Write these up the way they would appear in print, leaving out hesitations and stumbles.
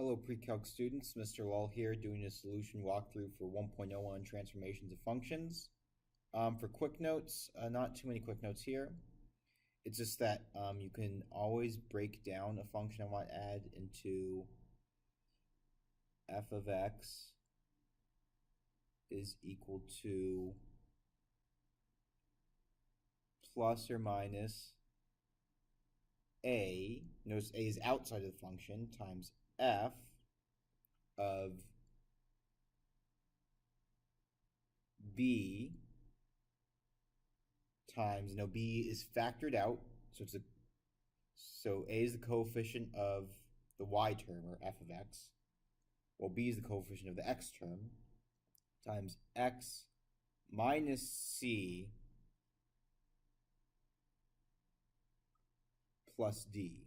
Hello pre-calc students, Mr. Lull here doing a solution walkthrough for 1.01 transformations of functions. For quick notes, not too many quick notes here. It's just that you can always break down a function I want to add into f of x is equal to plus or minus a, notice a is outside of the function, times f of b times, b is factored out, so a is the coefficient of the y term, or f of x, while b is the coefficient of the x term, times x minus c plus d.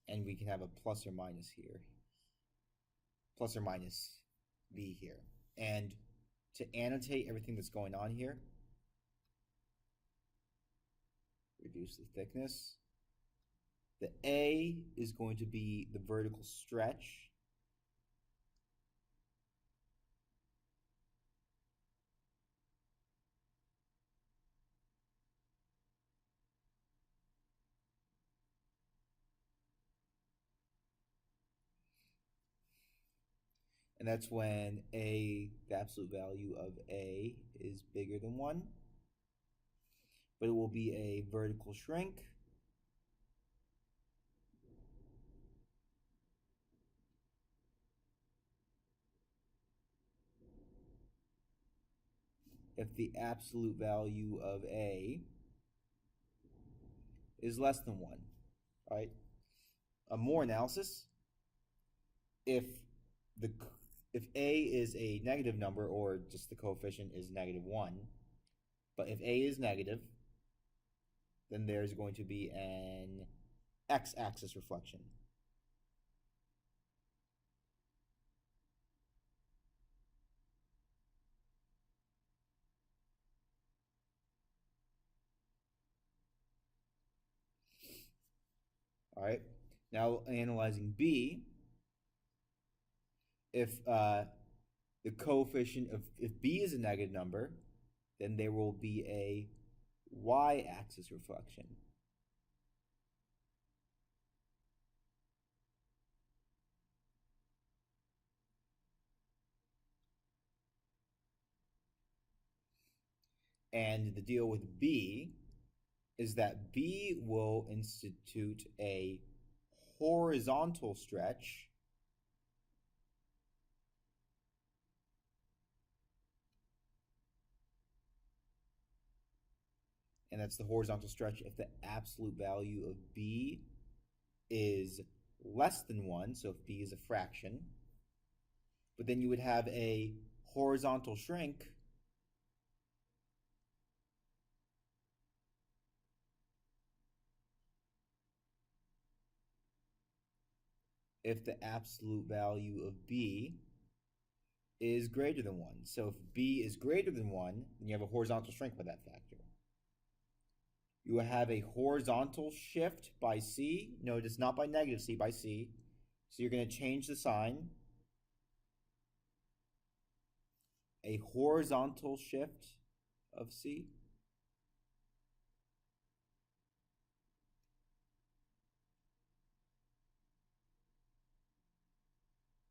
And we can have a plus or minus here, plus or minus b here. And to annotate everything that's going on here, reduce the thickness. The A is going to be the vertical stretch. And that's when A, the absolute value of A, is bigger than 1. But it will be a vertical shrink. If the absolute value of A is less than 1, right? More analysis. If A is a negative number, or just the coefficient is -1, but if A is negative, then there's going to be an x-axis reflection. All right, now analyzing B, if the coefficient of, if B is a negative number, then there will be a y-axis reflection. And the deal with B is that B will institute a horizontal stretch and that's the horizontal stretch if the absolute value of B is less than 1, so if B is a fraction. But then you would have a horizontal shrink if the absolute value of B is greater than 1. So if B is greater than 1, then you have a horizontal shrink by that factor. You will have a horizontal shift by C. Notice not by negative C, by C. So you're going to change the sign. A horizontal shift of C.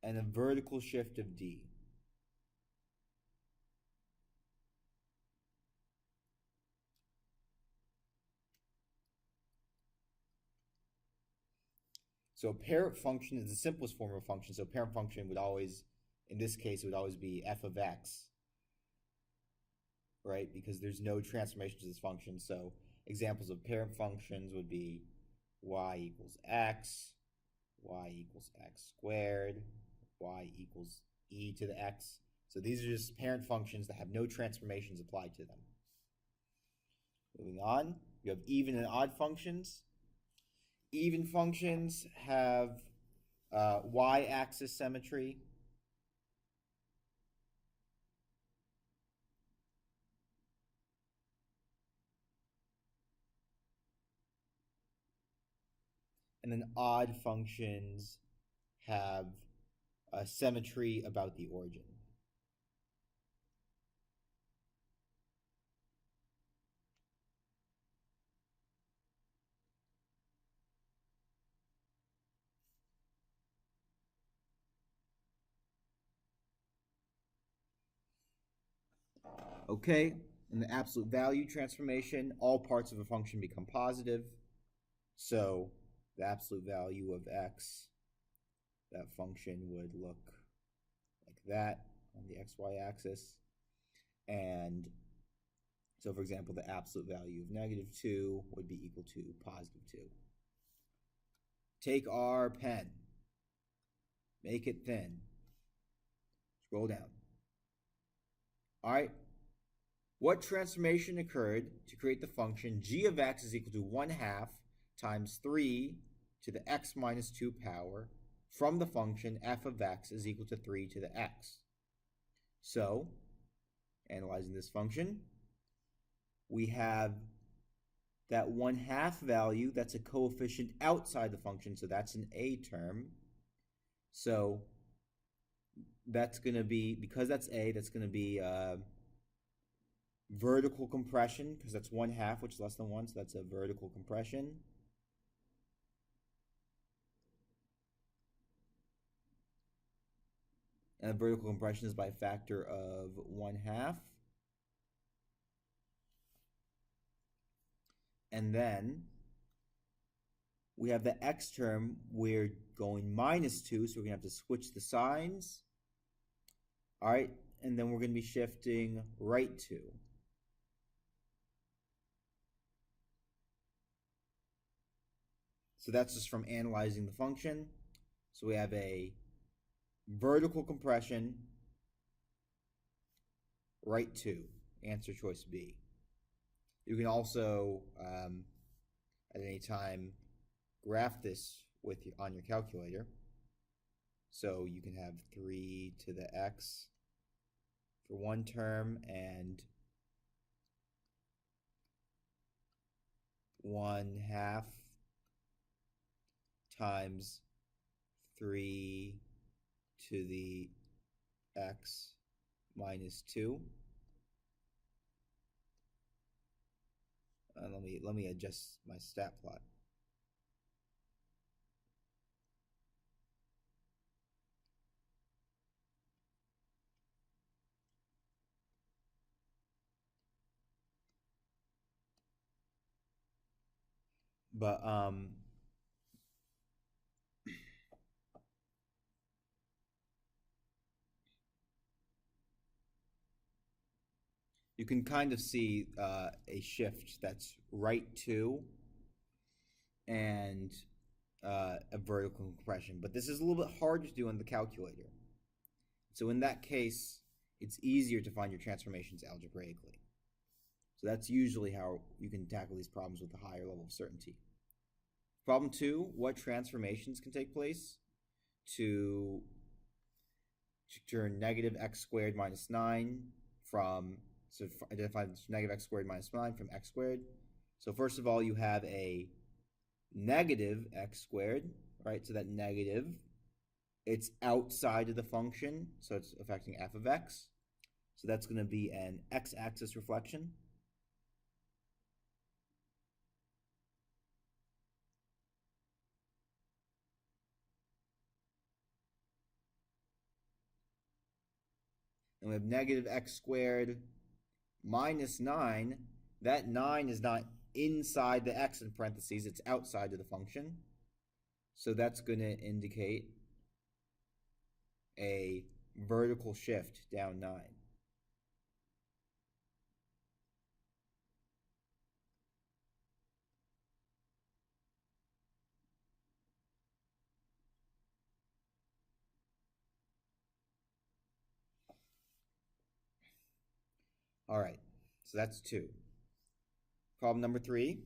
And a vertical shift of D. So a parent function is the simplest form of a function. So a parent function would always, in this case, it would always be f of x, right? Because there's no transformation to this function. So examples of parent functions would be y equals x squared, y equals e to the x. So these are just parent functions that have no transformations applied to them. Moving on, you have even and odd functions. Even functions have y-axis symmetry. And then odd functions have a symmetry about the origin. Okay, in the absolute value transformation, all parts of a function become positive. So the absolute value of x, that function would look like that on the xy axis. And so, for example, the absolute value of -2 would be equal to +2. Take our pen, make it thin, scroll down. All right, what transformation occurred to create the function g of x is equal to 1/2 times 3 to the x minus 2 power from the function f of x is equal to 3 to the x? So, analyzing this function, we have that 1/2 value, that's a coefficient outside the function, so that's an a term. So that's going to be, because that's a, that's going to be vertical compression, because that's 1/2, which is less than 1, so that's a vertical compression. And vertical compression is by a factor of 1/2. And then we have the x term, we're going -2, so we're going to have to switch the signs. All right, and then we're going to be shifting right 2. So that's just from analyzing the function. So we have a vertical compression, right 2, answer choice B. You can also, at any time, graph this on your calculator. So you can have 3 to the x for one term and 1/2 times 3 to the x minus 2. Let me adjust my stat plot. But you can kind of see a shift that's right 2 and a vertical compression. But this is a little bit hard to do on the calculator. So in that case, it's easier to find your transformations algebraically. So that's usually how you can tackle these problems with a higher level of certainty. Problem 2, what transformations can take place to turn negative x squared minus 9 from, so identify negative x squared minus 9 from x squared. So first of all, you have a negative x squared, right? So that negative, it's outside of the function, so it's affecting f of x. So that's going to be an x-axis reflection. And we have negative x squared minus 9. That 9 is not inside the x in parentheses, it's outside of the function. So that's going to indicate a vertical shift down 9. All right, so that's 2. Problem number 3.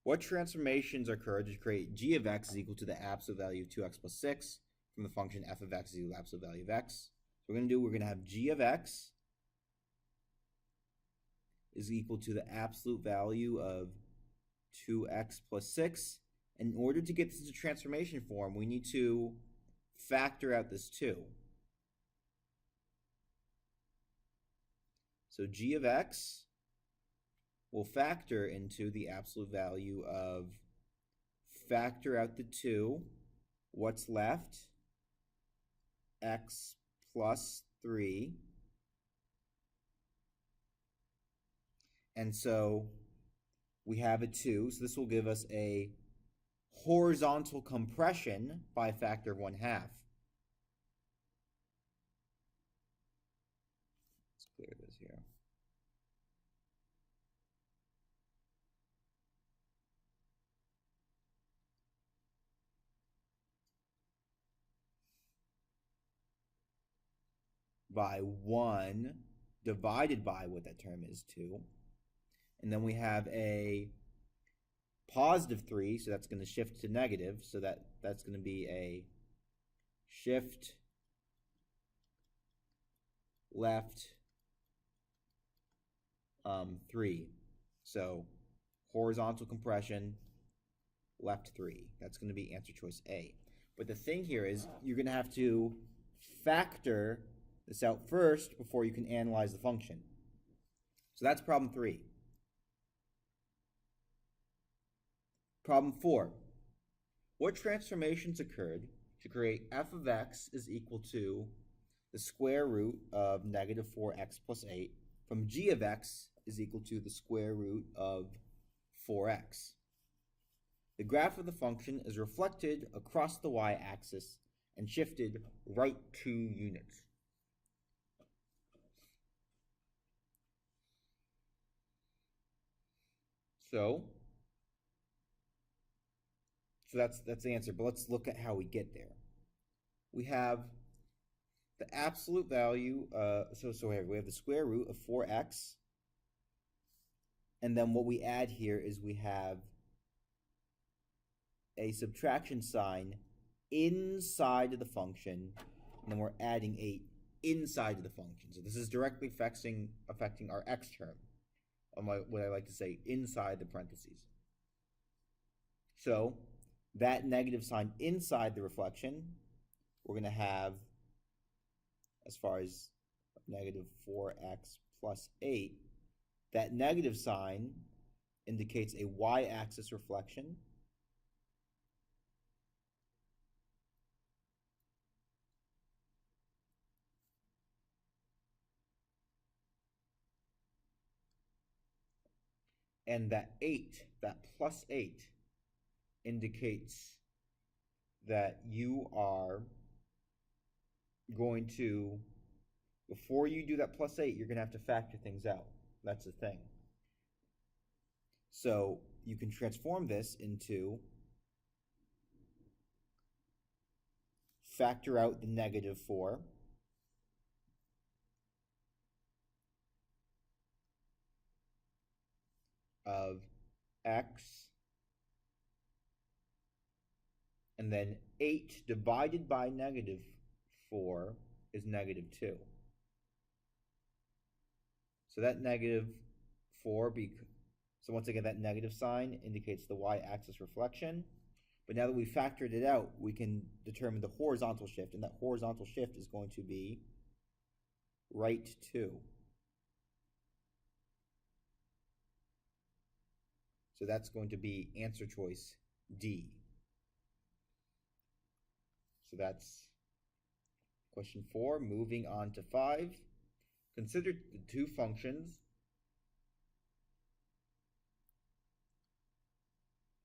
What transformations occur to create g of x is equal to the absolute value of 2x plus 6 from the function f of x is equal to the absolute value of x? So we're going to have g of x is equal to the absolute value of 2x plus 6, In order to get this into transformation form, we need to factor out this 2. So g of x will factor into the absolute value of factor out the 2. What's left? X plus 3. And so we have a 2. So this will give us a horizontal compression by a factor of 1/2. Let's clear this here. By 1 divided by what that term is, 2. And then we have a positive 3, so that's going to shift to negative, so that's going to be a shift left 3. So horizontal compression, left 3. That's going to be answer choice A. But the thing here is you're going to have to factor this out first before you can analyze the function. So that's problem 3. Problem 4. What transformations occurred to create f of x is equal to the square root of negative 4x plus 8 from g of x is equal to the square root of 4x. The graph of the function is reflected across the y-axis and shifted right 2 units. So that's the answer, but let's look at how we get there. We have the absolute value, we have the square root of 4x, and then what we add here is we have a subtraction sign inside of the function, and then we're adding 8 inside of the function. So this is directly affecting our x term, what I like to say, inside the parentheses. So that negative sign inside the reflection, we're going to have, as far as negative 4x plus 8, that negative sign indicates a y-axis reflection. And that 8, that plus 8, indicates that you are going to, before you do that plus 8, you're going to have to factor things out. That's the thing. So you can transform this into factor out the negative 4. Of x, and then 8 divided by negative 4 is negative 2. So that negative 4, so once again, that negative sign indicates the y-axis reflection. But now that we've factored it out, we can determine the horizontal shift, and that horizontal shift is going to be right 2. So that's going to be answer choice D. So that's question 4. Moving on to 5. Consider the two functions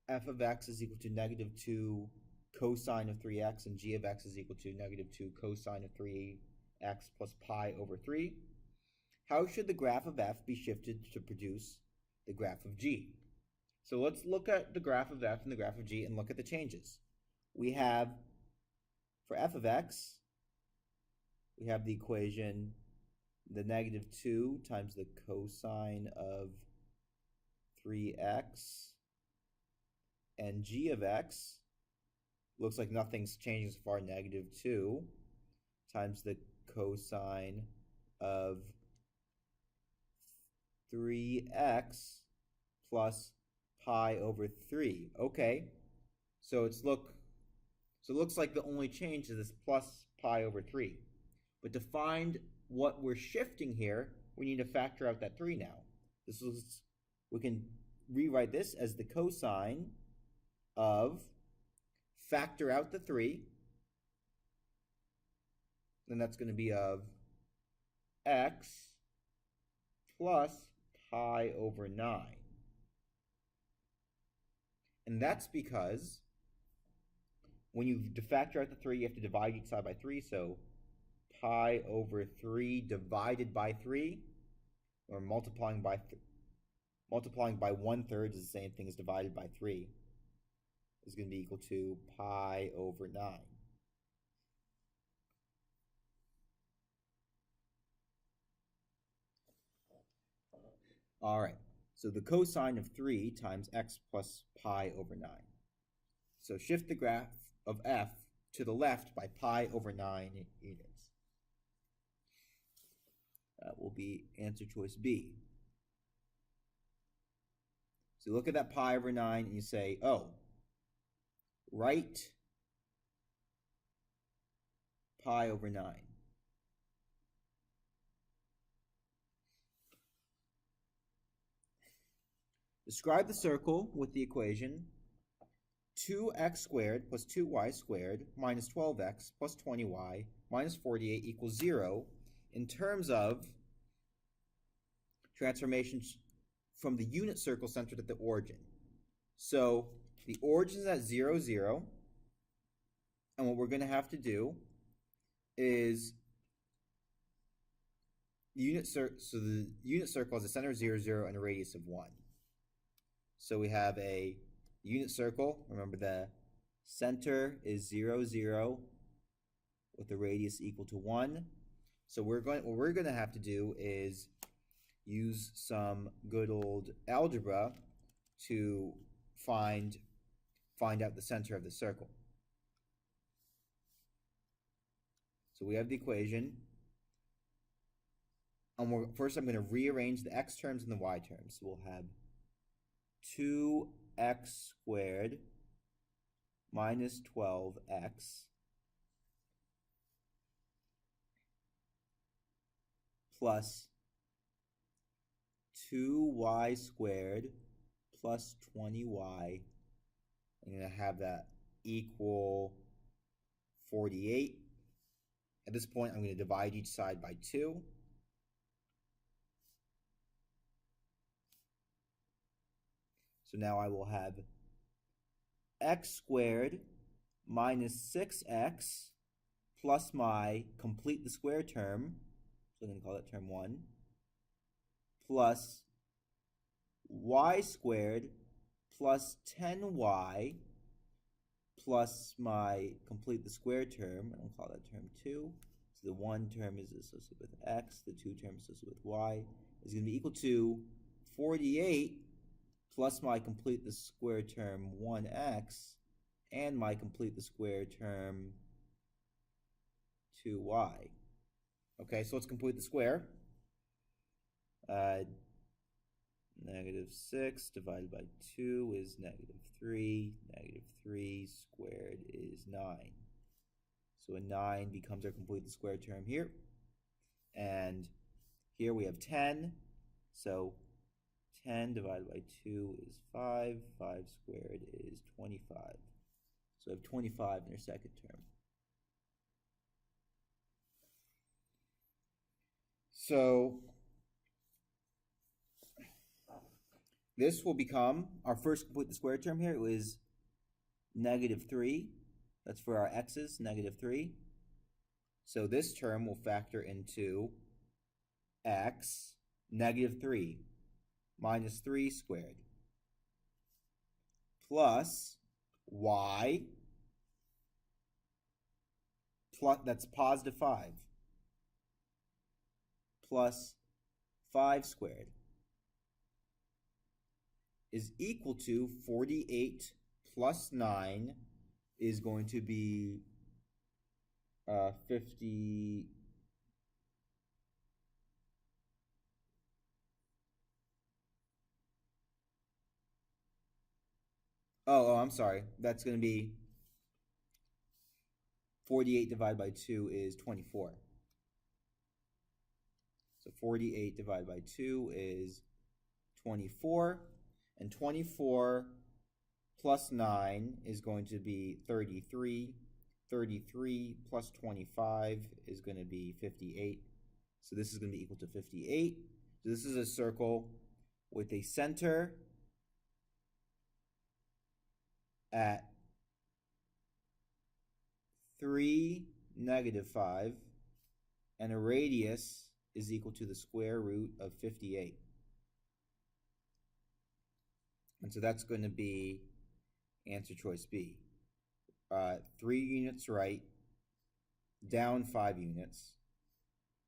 f of x is equal to negative 2 cosine of 3x and g of x is equal to negative 2 cosine of 3x plus pi over 3. How should the graph of f be shifted to produce the graph of g? So let's look at the graph of f and the graph of g and look at the changes. We have, for f of x, we have the equation, the negative 2 times the cosine of 3x, and g of x looks like nothing's changing so far, negative 2 times the cosine of 3x plus pi over 3. Okay, So it looks like the only change is this plus pi over 3. But to find what we're shifting here, we need to factor out that 3 now. We can rewrite this as the cosine of factor out the 3, then that's going to be of x plus pi over 9. And that's because when you factor out the 3, you have to divide each side by 3. So pi over 3 divided by 3, or multiplying by 1/3 is the same thing as divided by 3, is going to be equal to pi over 9. All right, so the cosine of 3 times x plus pi over 9. So shift the graph of f to the left by pi over 9 units. That will be answer choice B. So look at that pi over 9 and you say, oh, write pi over 9. Describe the circle with the equation 2x squared plus 2y squared minus 12x plus 20y minus 48 equals 0 in terms of transformations from the unit circle centered at the origin. So the origin is at 0, 0, and what we're going to have to do is the unit circle has a center of 0, 0 and a radius of 1. So we have a unit circle. Remember, the center is 0, 0 with a radius equal to 1. So what we're going to have to do is use some good old algebra to find out the center of the circle. So we have the equation. And first I'm going to rearrange the x terms and the y terms. So we'll have 2x squared minus 12x plus 2y squared plus 20y. I'm going to have that equal 48. At this point, I'm going to divide each side by 2. So now I will have x squared minus 6x plus my complete the square term, so I'm going to call that term 1, plus y squared plus 10y plus my complete the square term, and I'll call that term 2. So the 1 term is associated with x, the 2 term is associated with y, is going to be equal to 48 plus my complete the square term 1x and my complete the square term 2y. Okay, so let's complete the square. Negative 6 divided by 2 is negative 3. Negative 3 squared is 9. So a 9 becomes our complete the square term here. And here we have 10. So 10 divided by 2 is 5. 5 squared is 25. So I have 25 in our second term. So this will become our first complete the square term here. It was negative 3. That's for our x's, negative 3. So this term will factor into x, negative 3, minus 3 squared, plus y, plus, that's positive 5, plus 5 squared is equal to 48 plus 9 is going to be 50. I'm sorry. That's going to be 48 divided by 2 is 24. So 48 divided by 2 is 24. And 24 plus 9 is going to be 33. 33 plus 25 is going to be 58. So this is going to be equal to 58. So this is a circle with a center at 3, -5, and a radius is equal to the square root of 58. And so that's going to be answer choice B. 3 units right, down 5 units,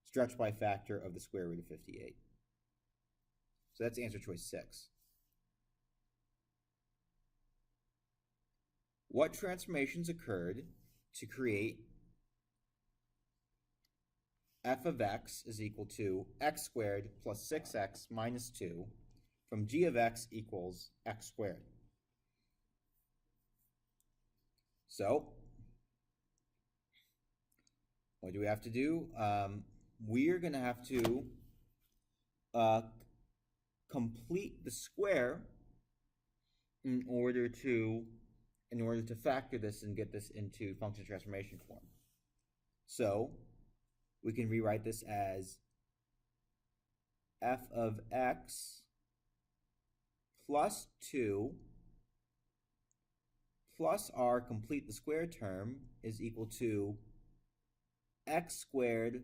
stretched by factor of the square root of 58. So that's answer choice 6. What transformations occurred to create f of x is equal to x squared plus 6x minus 2 from g of x equals x squared? So, what do we have to do? We're going to have to complete the square in order to factor this and get this into function transformation form. So we can rewrite this as f of x plus 2 plus r complete the square term is equal to x squared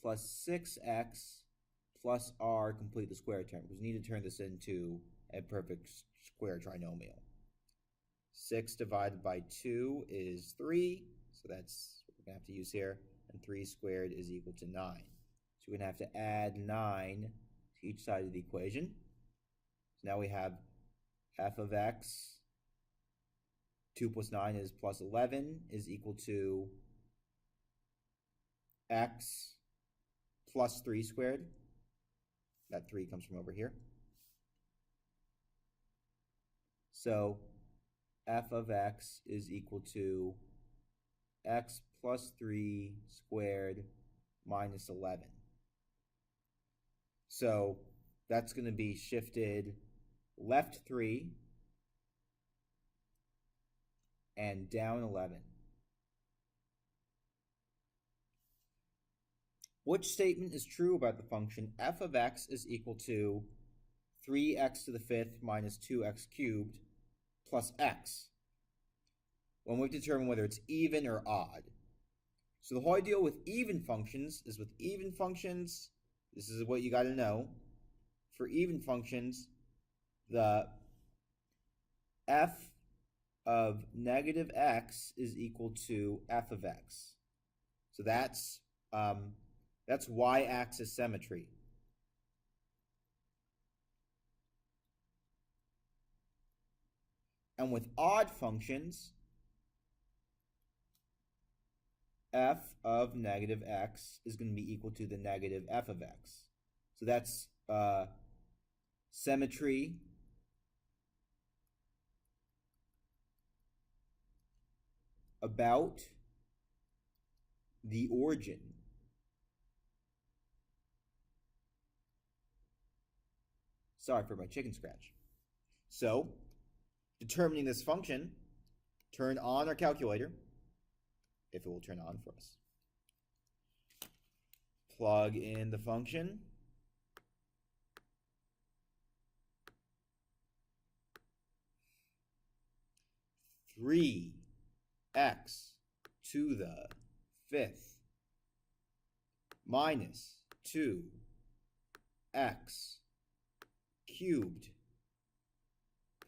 plus 6x plus r complete the square term, because we need to turn this into a perfect square trinomial. 6 divided by 2 is 3, so that's what we're going to have to use here, and 3 squared is equal to 9. So we're going to have to add 9 to each side of the equation. So now we have f of x, 2 plus 9 is plus 11, is equal to x plus 3 squared. That 3 comes from over here. So f of x is equal to x plus 3 squared minus 11. So that's going to be shifted left 3 and down 11. Which statement is true about the function f of x is equal to 3x to the 5th minus 2x cubed plus x, when we've determined whether it's even or odd? So the whole idea with even functions is, with even functions, this is what you got to know. For even functions, the f of negative x is equal to f of x. So that's y-axis symmetry. And with odd functions, f of negative x is going to be equal to the negative f of x. So that's symmetry about the origin. Sorry for my chicken scratch. So, determining this function, turn on our calculator, if it will turn on for us. Plug in the function. Three x to the 5th minus 2x cubed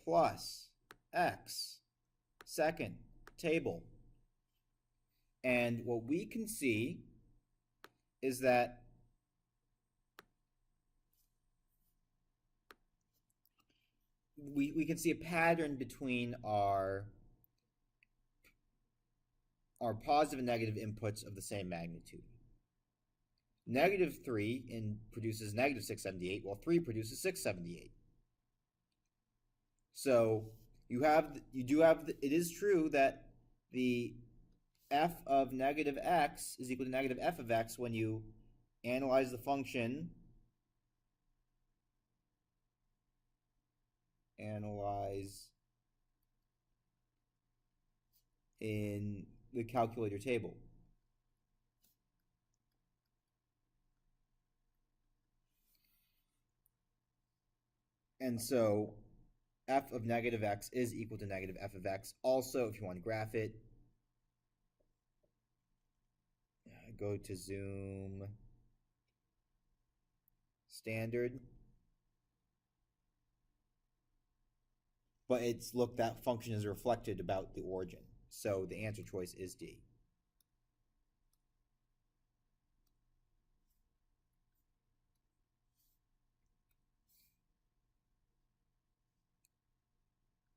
plus x, second table. And what we can see is that we can see a pattern between our positive and negative inputs of the same magnitude. Negative 3 produces negative 678, while 3 produces 678. So it is true that the f of negative x is equal to negative f of x when you analyze the function, analyze in the calculator table. And so f of negative x is equal to negative f of x. Also, if you want to graph it, go to zoom standard. But it's, look, that function is reflected about the origin. So the answer choice is D.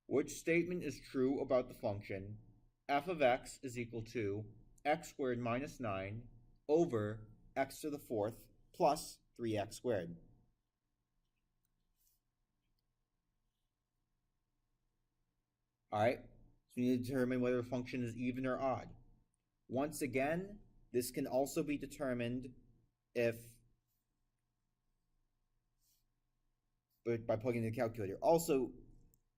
Which statement is true about the function f of x is equal to x squared minus 9 over x to the fourth plus 3x squared? All right, so we need to determine whether a function is even or odd. Once again, this can also be determined by plugging in the calculator. Also,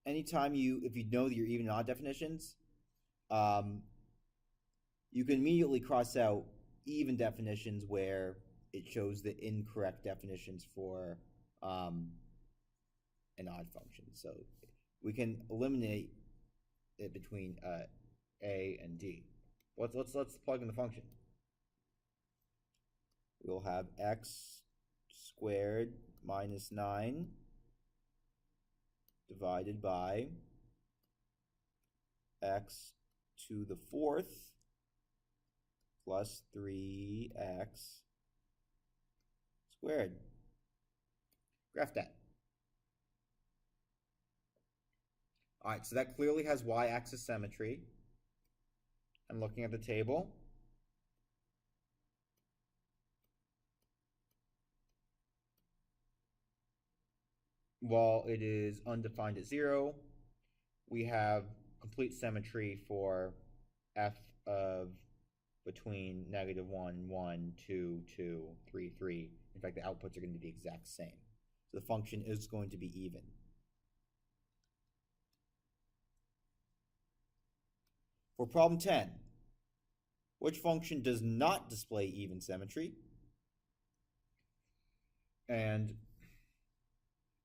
anytime if you know your even and odd definitions, you can immediately cross out even definitions where it shows the incorrect definitions for an odd function. So we can eliminate it between A and D. Let's plug in the function. We'll have x squared minus 9 divided by x to the fourth plus 3x squared. Graph that. All right, so that clearly has y-axis symmetry. I'm looking at the table. While it is undefined at 0, we have complete symmetry for f of between negative 1, 1, 2, 2, 3, 3. In fact, the outputs are going to be the exact same. So the function is going to be even. For problem 10, which function does not display even symmetry? And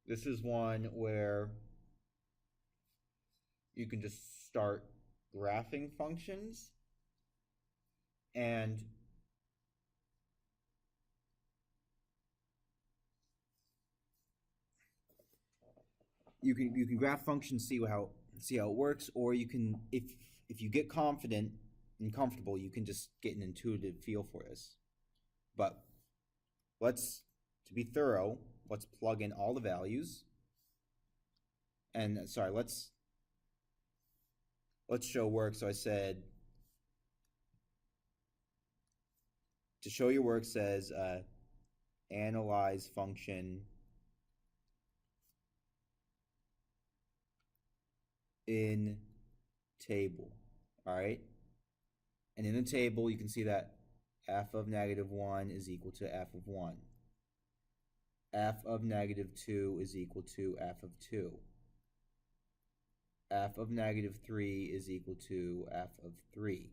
this is one where you can just start graphing functions, and you can graph functions, see how it works, or you can, if you get confident and comfortable, you can just get an intuitive feel for this. But to be thorough, let's plug in all the values. And sorry, let's show work. So I said, to show your work says analyze function in table. All right, and in the table you can see that f of negative 1 is equal to f of 1. F of negative 2 is equal to f of 2. F of negative 3 is equal to f of 3.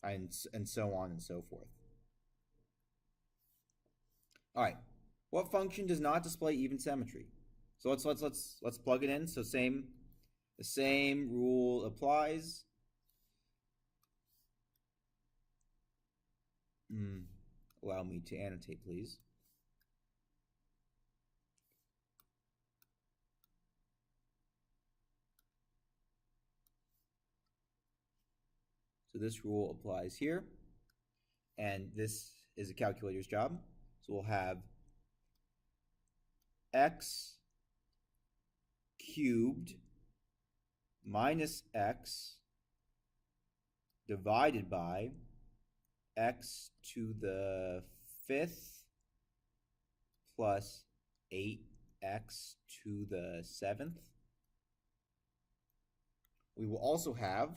And so on and so forth. All right, what function does not display even symmetry? So let's plug it in. So the same rule applies. Allow me to annotate, please. So this rule applies here, and this is a calculator's job. So we'll have x cubed minus x divided by x to the fifth plus 8x to the seventh we will also have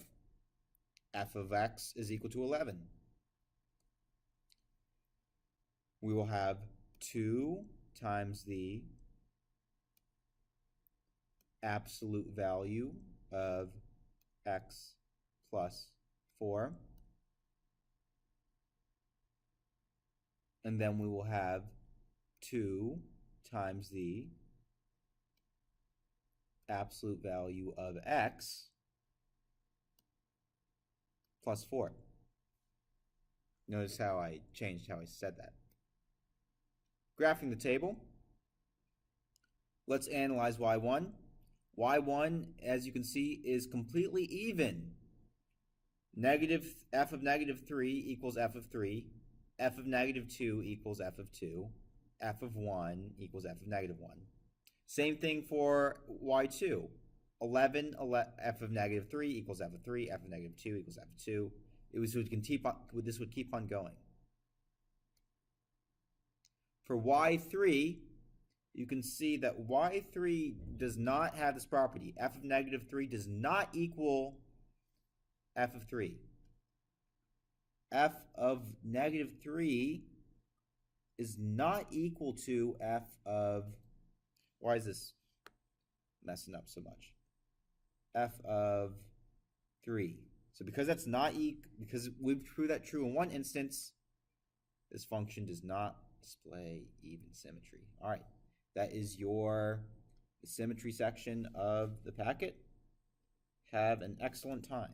f of x is equal to 11. We will have 2 times the absolute value of x plus 4. And then we will have 2 times the absolute value of x plus 4. Notice how I changed how I said that. Graphing the table, let's analyze y1. y1, as you can see, is completely even. F of negative 3 equals f of 3. F of negative 2 equals f of 2. F of 1 equals f of negative 1. Same thing for y2. 11, f of negative 3 equals f of 3. F of negative 2 equals f of 2. This would keep on going. For y3, you can see that y3 does not have this property. F of negative 3 does not equal f of 3. F of negative 3 is not equal to f of... Why is this messing up so much? F of 3. So because that's not because we've proved that true in one instance, this function does not display even symmetry. All right, that is your symmetry section of the packet. Have an excellent time.